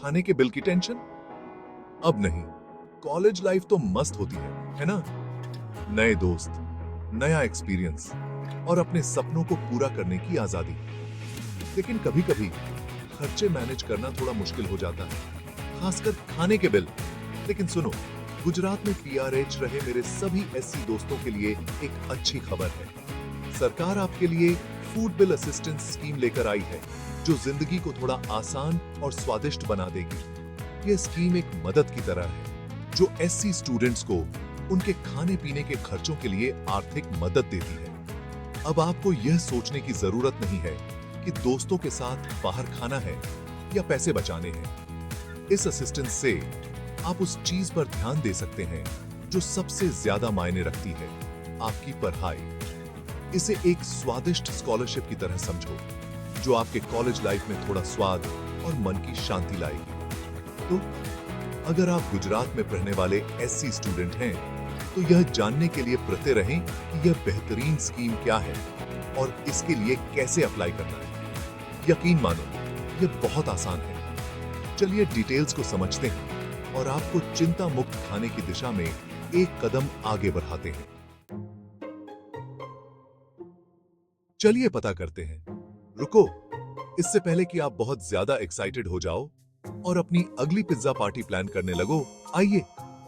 खाने के बिल की टेंशन? अब नहीं। कॉलेज लाइफ तो मस्त होती है ना? नए दोस्त, नया एक्सपीरियंस और अपने सपनों को पूरा करने की आजादी। लेकिन कभी-कभी खर्चे मैनेज करना थोड़ा मुश्किल हो जाता है, खासकर खाने के बिल। लेकिन सुनो, गुजरात में पीआरएच रहे मेरे सभी एससी दोस्तों के लिए एक अच्छी खबर है। सरकार आपके लिए फूड बिल असिस्टेंस स्कीम लेकर आई है, जो जिंदगी को थोड़ा आसान और स्वादिष्ट बना देगी। यह स्कीम एक मदद की तरह है, जो एससी स्टूडेंट्स को उनके खाने पीने के खर्चों के लिए आर्थिक मदद देती है। अब आपको यह सोचने की जरूरत नहीं है कि दोस्तों के साथ बाहर खाना है या पैसे बचाने हैं। इस असिस्टेंस से आप उस चीज पर ध्यान दे सकते हैं जो सबसे ज्यादा मायने रखती है, आपकी पढ़ाई। इसे एक स्वादिष्ट स्कॉलरशिप की तरह समझो, जो आपके कॉलेज लाइफ में थोड़ा स्वाद और मन की शांति लाएगी। तो अगर आप गुजरात में पढ़ने वाले एससी स्टूडेंट हैं, तो यह जानने के लिए पढ़ते रहें कि यह बेहतरीन स्कीम क्या है और इसके लिए कैसे अप्लाई करना है। यकीन मानो, यह बहुत आसान है। चलिए डिटेल्स को समझते हैं और आपको चिंता मुक्त खाने की दिशा में एक कदम आगे बढ़ाते हैं। चलिए पता करते हैं। रुको, इससे पहले कि आप बहुत ज्यादा एक्साइटेड हो जाओ और अपनी अगली पिज्जा पार्टी प्लान करने लगो, आइए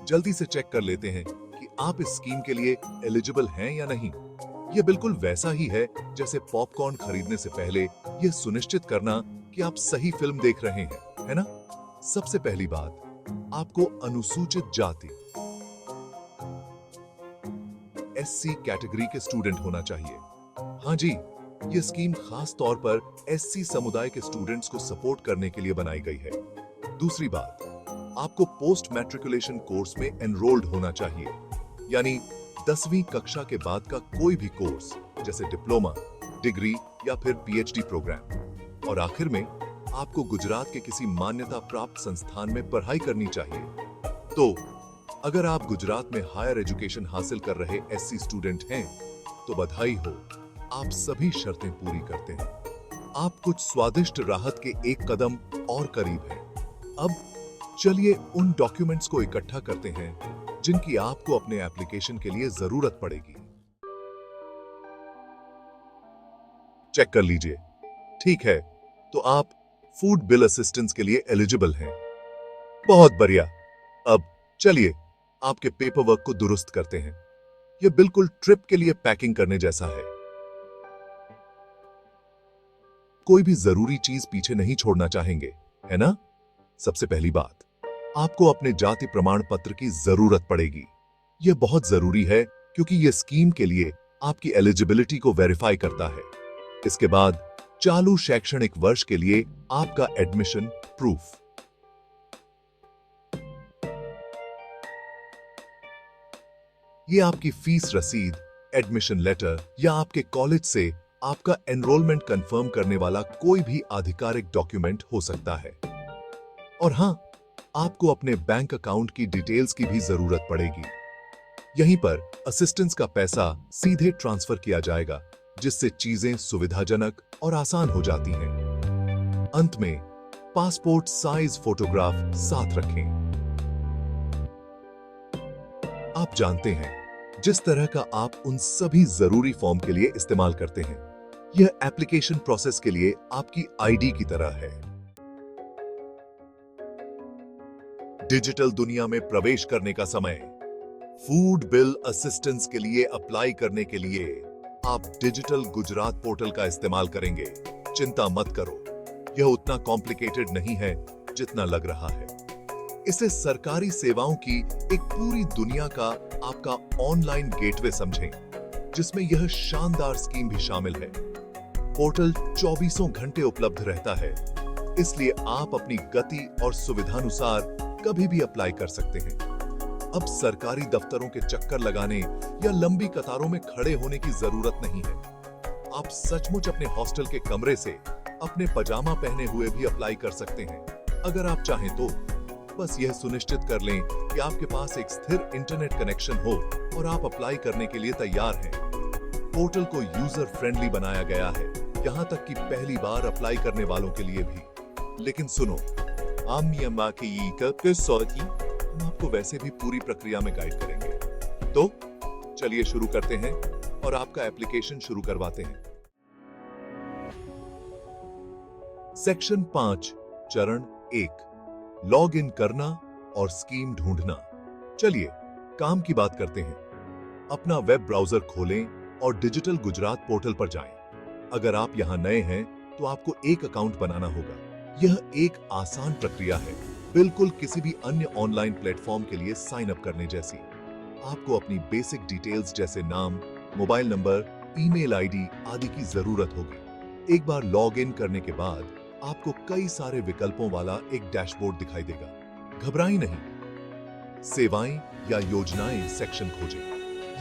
जल्दी से चेक कर लेते हैं कि आप इस स्कीम के लिए एलिजिबल हैं या नहीं। यह बिल्कुल वैसा ही है जैसे पॉपकॉर्न खरीदने से पहले यह सुनिश्चित करना कि आप सही फिल्म देख रहे हैं, है ना? सबसे पहली बात, आपको अनुसूचित जाति एससी कैटेगरी के स्टूडेंट होना चाहिए। हाँ जी, यह स्कीम खास तौर पर एससी समुदाय के स्टूडेंट्स को सपोर्ट करने के लिए बनाई गई है। दूसरी बात, आपको पोस्ट मैट्रिकुलेशन कोर्स में एनरोल्ड होना चाहिए, यानी 10वीं कक्षा के बाद का कोई भी कोर्स, जैसे डिप्लोमा, डिग्री या फिर पीएचडी प्रोग्राम। और आखिर में, आपको गुजरात के किसी मान्यता प्राप्त संस्थान में पढ़ाई करनी चाहिए। तो अगर आप गुजरात में हायर एजुकेशन हासिल कर रहे एससी स्टूडेंट हैं, तो बधाई हो, आप सभी शर्तें पूरी करते हैं। आप कुछ स्वादिष्ट राहत के एक कदम और करीब हैं। अब चलिए उन डॉक्यूमेंट्स को इकट्ठा करते हैं जिनकी आपको अपने एप्लीकेशन के लिए जरूरत पड़ेगी। चेक कर लीजिए। ठीक है, तो आप फूड बिल असिस्टेंस के लिए एलिजिबल हैं। बहुत बढ़िया। अब चलिए आपके पेपर वर्क को दुरुस्त करते हैं। यह बिल्कुल ट्रिप के लिए पैकिंग करने जैसा है। कोई भी जरूरी चीज पीछे नहीं छोड़ना चाहेंगे, है ना? सबसे पहली बात, आपको अपने जाति प्रमाण पत्र की जरूरत पड़ेगी। यह बहुत जरूरी है क्योंकि यह स्कीम के लिए आपकी एलिजिबिलिटी को वेरीफाई करता है। इसके बाद चालू शैक्षणिक वर्ष के लिए आपका एडमिशन प्रूफ। यह आपकी फीस रसीद, एडमिशन लेटर या आपके कॉलेज से आपका एनरोलमेंट कंफर्म करने वाला कोई भी आधिकारिक डॉक्यूमेंट हो सकता है। और हां, आपको अपने बैंक अकाउंट की डिटेल्स की भी जरूरत पड़ेगी। यहीं पर असिस्टेंस का पैसा सीधे ट्रांसफर किया जाएगा, जिससे चीजें सुविधाजनक और आसान हो जाती हैं। अंत में पासपोर्ट साइज फोटोग्राफ साथ रखें। आप जानते हैं, जिस तरह का आप उन सभी जरूरी फॉर्म के लिए इस्तेमाल करते हैं, यह एप्लीकेशन प्रोसेस के लिए आपकी आईडी की तरह है। डिजिटल दुनिया में प्रवेश करने का समय। फूड बिल असिस्टेंस के लिए अप्लाई करने के लिए आप डिजिटल गुजरात पोर्टल का इस्तेमाल करेंगे। चिंता मत करो, यह उतना कॉम्प्लिकेटेड नहीं है जितना लग रहा है। इसे सरकारी सेवाओं की एक पूरी दुनिया का आपका ऑनलाइन गेटवे समझें, जिसमें यह शानदार स्कीम भी शामिल है। पोर्टल 24 घंटे उपलब्ध रहता है, इसलिए आप अपनी गति और सुविधानुसार कभी भी अप्लाई कर सकते हैं। अब सरकारी दफ्तरों के चक्कर लगाने या लंबी कतारों में खड़े होने की जरूरत नहीं है। आप सचमुच अपने हॉस्टल के कमरे से अपने पजामा पहने हुए भी अप्लाई कर सकते हैं, अगर आप चाहें तो। बस यह सुनिश्चित कर लें कि आपके पास एक स्थिर इंटरनेट कनेक्शन हो और आप अप्लाई करने के लिए तैयार हैं। पोर्टल को यूजर फ्रेंडली बनाया गया है, यहां तक कि पहली बार अप्लाई करने वालों के लिए भी। लेकिन सुनो, के साथ ही हम आपको वैसे भी पूरी प्रक्रिया में गाइड करेंगे। तो चलिए शुरू करते हैं और आपका एप्लीकेशन शुरू करवाते हैं। सेक्शन 5 चरण 1 लॉग इन करना और स्कीम ढूंढना। चलिए काम की बात करते हैं। अपना वेब ब्राउजर खोलें और डिजिटल गुजरात पोर्टल पर जाएं। अगर आप यहां नए हैं तो आपको एक अकाउंट बनाना होगा। यह एक आसान प्रक्रिया है, बिल्कुल किसी भी अन्य ऑनलाइन प्लेटफॉर्म के लिए साइन अप करने जैसी। आपको अपनी बेसिक डिटेल्स जैसे नाम, मोबाइल नंबर, ईमेल आईडी आदि की जरूरत होगी। एक बार लॉग इन करने के बाद आपको कई सारे विकल्पों वाला एक डैशबोर्ड दिखाई देगा। घबराएं नहीं। सेवाएं या योजनाएं सेक्शन खोजें।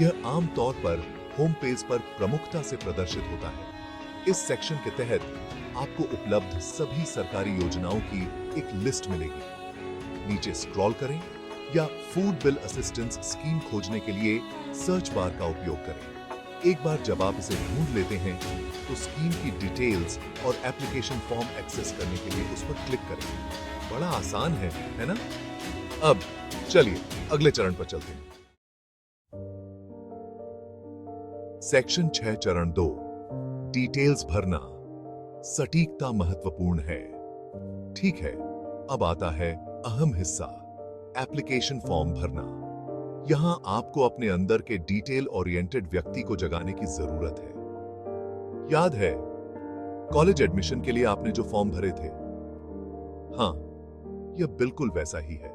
यह आमतौर पर होम पेज पर प्रमुखता से प्रदर्शित होता है। इस सेक्शन के तहत आपको उपलब्ध सभी सरकारी योजनाओं की एक लिस्ट मिलेगी। नीचे स्क्रॉल करें या फूड बिल असिस्टेंस स्कीम खोजने के लिए सर्च बार का उपयोग करें। एक बार जब आप इसे ढूंढ लेते हैं तो स्कीम की डिटेल्स और एप्लीकेशन फॉर्म एक्सेस करने के लिए उस पर क्लिक करें। बड़ा आसान है ना? अब चलिए अगले चरण पर चलते हैं। सेक्शन 6 चरण 2 डिटेल्स भरना। सटीकता महत्वपूर्ण है। ठीक है, अब आता है अहम हिस्सा, एप्लीकेशन फॉर्म भरना। यहां आपको अपने अंदर के डिटेल ओरिएंटेड व्यक्ति को जगाने की जरूरत है। याद है कॉलेज एडमिशन के लिए आपने जो फॉर्म भरे थे? हां, यह बिल्कुल वैसा ही है।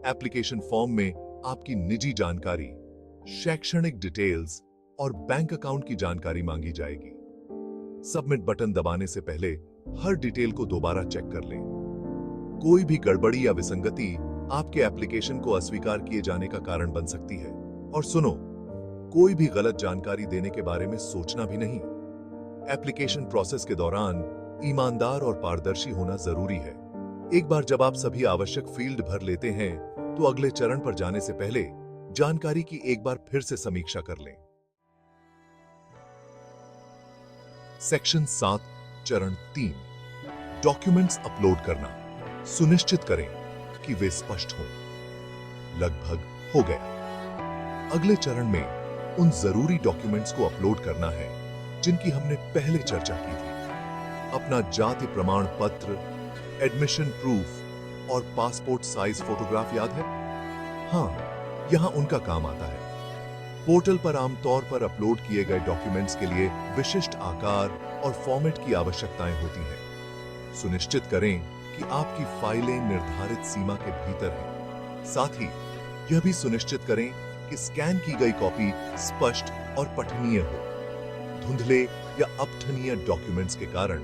एप्लीकेशन फॉर्म में आपकी निजी जानकारी, शैक्षणिक डिटेल्स और बैंक अकाउंट की जानकारी मांगी जाएगी। सबमिट बटन दबाने से पहले हर डिटेल को दोबारा चेक कर लें। कोई भी गड़बड़ी या विसंगति आपके एप्लीकेशन को अस्वीकार किए जाने का कारण बन सकती है। और सुनो, कोई भी गलत जानकारी देने के बारे में सोचना भी नहीं। एप्लीकेशन प्रोसेस के दौरान ईमानदार और पारदर्शी होना जरूरी है। एक बार जब आप सभी आवश्यक फील्ड भर लेते हैं तो अगले चरण पर जाने से पहले जानकारी की एक बार फिर से समीक्षा कर लें। सेक्शन 7 चरण 3 डॉक्यूमेंट्स अपलोड करना। सुनिश्चित करें कि वे स्पष्ट हों। लगभग हो गया। अगले चरण में उन जरूरी डॉक्यूमेंट्स को अपलोड करना है जिनकी हमने पहले चर्चा की थी। अपना जाति प्रमाण पत्र, एडमिशन प्रूफ और पासपोर्ट साइज फोटोग्राफ याद है? हां, यहां उनका काम आता है। पोर्टल पर आमतौर पर अपलोड किए गए डॉक्यूमेंट्स के लिए विशिष्ट आकार और फॉर्मेट की आवश्यकताएं होती हैं। सुनिश्चित करें कि आपकी फाइलें निर्धारित सीमा के भीतर हैं। साथ ही यह भी सुनिश्चित करें कि स्कैन की गई कॉपी स्पष्ट और पठनीय हो। धुंधले या अपठनीय डॉक्यूमेंट्स के कारण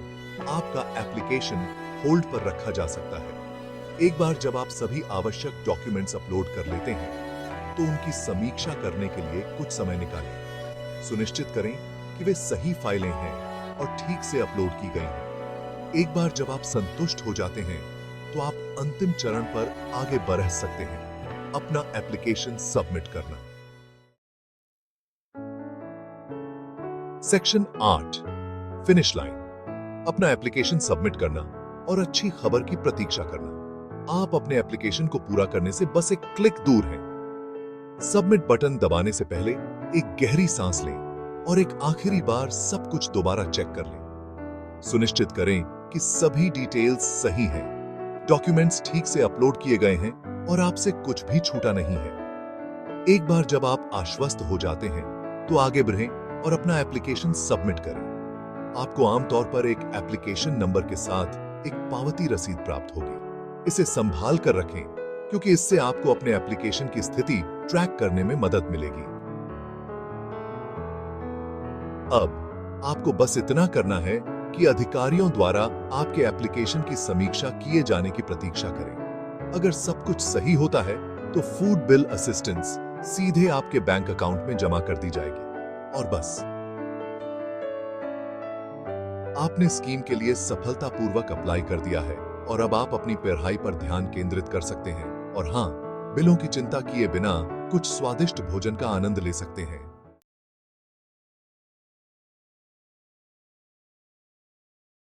आपका एप्लीकेशन होल्ड पर रखा जा सकता है। एक बार जब आप सभी आवश्यक डॉक्यूमेंट्स अपलोड कर लेते हैं तो उनकी समीक्षा करने के लिए कुछ समय निकालें। सुनिश्चित करें कि वे सही फाइलें हैं और ठीक से अपलोड की गई हैं। एक बार जब आप संतुष्ट हो जाते हैं तो आप अंतिम चरण पर आगे बढ़ सकते हैं, अपना एप्लीकेशन सबमिट करना। Section 8 finish line. अपना एप्लीकेशन सबमिट करना और अच्छी खबर की प्रतीक्षा करना। आप अपने एप्लीकेशन को पूरा करने से बस एक क्लिक दूर हैं। सबमिट बटन दबाने से पहले एक गहरी सांस लें और एक आखिरी बार सब कुछ दोबारा चेक कर लें। सुनिश्चित करें कि सभी डिटेल्स सही हैं, डॉक्यूमेंट्स ठीक से अपलोड किए गए हैं और आपसे कुछ भी छूटा नहीं है। एक बार जब आप आश्वस्त हो जाते हैं तो आगे बढ़ें और अपना एप्लीकेशन सबमिट करें। आपको आमतौर पर एक एप्लीकेशन नंबर के साथ एक पावती रसीद प्राप्त होगी। इसे संभाल कर रखें क्योंकि इससे आपको अपने एप्लीकेशन की स्थिति ट्रैक करने में मदद मिलेगी। अब आपको बस इतना करना है कि अधिकारियों द्वारा आपके एप्लीकेशन की समीक्षा किए जाने की प्रतीक्षा करें। अगर सब कुछ सही होता है तो फूड बिल असिस्टेंस सीधे आपके बैंक अकाउंट में जमा कर दी जाएगी। और बस आपने स्कीम के लिए सफलतापूर्वक अप्लाई कर दिया है और अब आप अपनी पढ़ाई पर ध्यान केंद्रित कर सकते हैं और हां, बिलों की चिंता किए बिना कुछ स्वादिष्ट भोजन का आनंद ले सकते हैं।